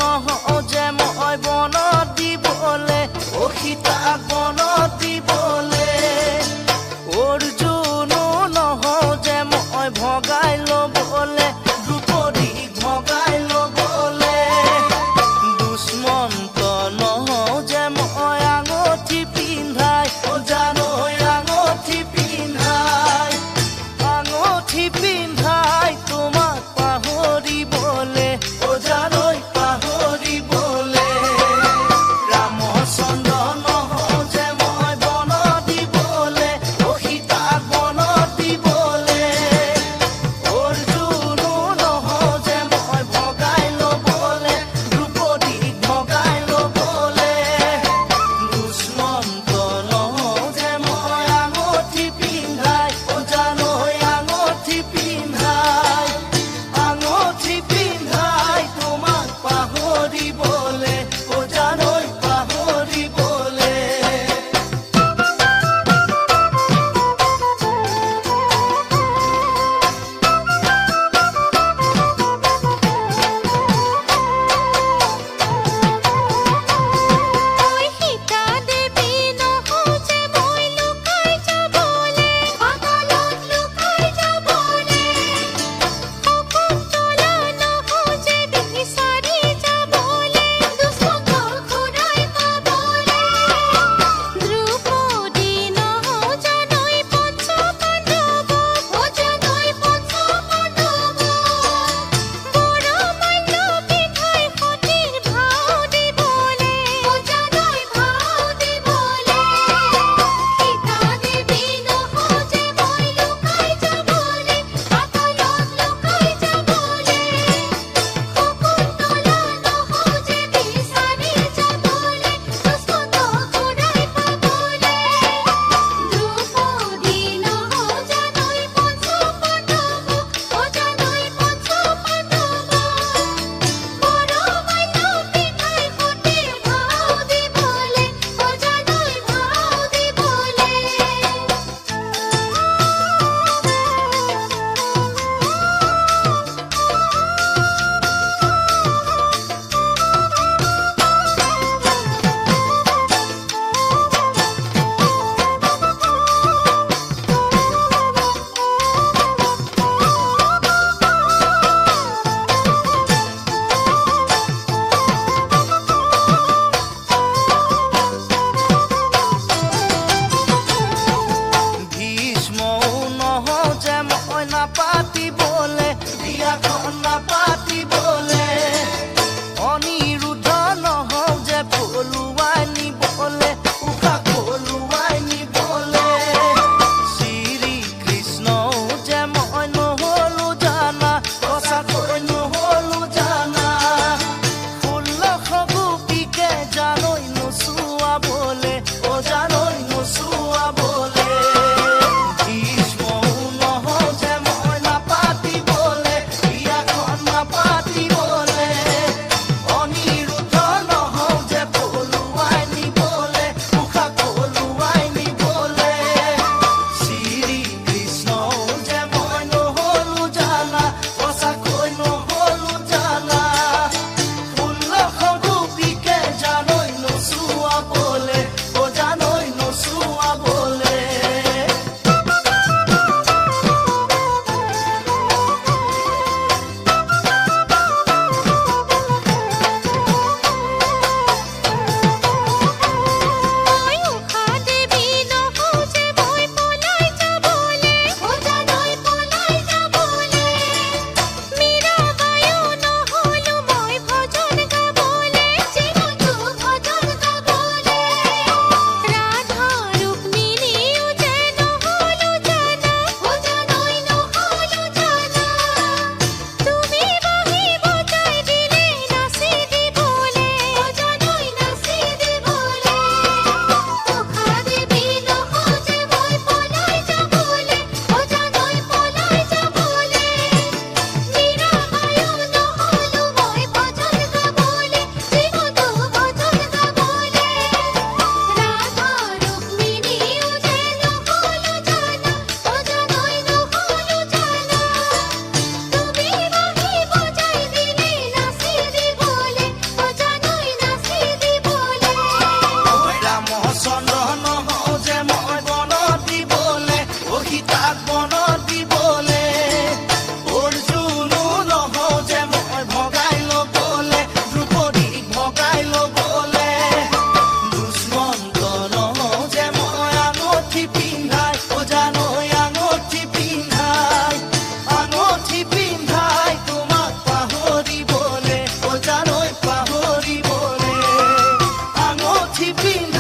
নহওঁ যে মই বনত দিবলে, সীতাক বনত দিবলে। অৰ্জুনো নহওঁ যে মই ভগাই ল'বলে, দ্ৰুপদীক ভগাই ল'বলে। দুষ্মন্ত নহওঁ যে মই আঙঠি পিন্ধাই, জানৈ আঙঠি পিন্ধাই, আঙঠি পিন্ধাই তোমাক পাহৰিবলে, জানৈ পাহৰিবলে। ৰামচন্দ্ৰ নহওঁ যে মই বনত দিবলে, সীতাক বনত দিবলে। অৰ্জুনো নহওঁ যে মই ভগাই ল'বলে, দ্ৰুপদীক ভগাই ল'বলে। দুষ্মন্ত নহওঁ যে মই আঙঠি পিন্ধাই, জানৈ আঙঠি পিন্ধাই, আঙঠি পিন্ধাই তোমাক পাহৰিবলে, জানৈ পাহৰিবলে। ঐ সীতা দেৱী নহওঁ যে মই লুকাই যাবলে, পাতালত লুকাই যাবলে। শকুন্তলা নহওঁ যে বিচাৰি যাবলে, আঙুঠি পিন্ধাই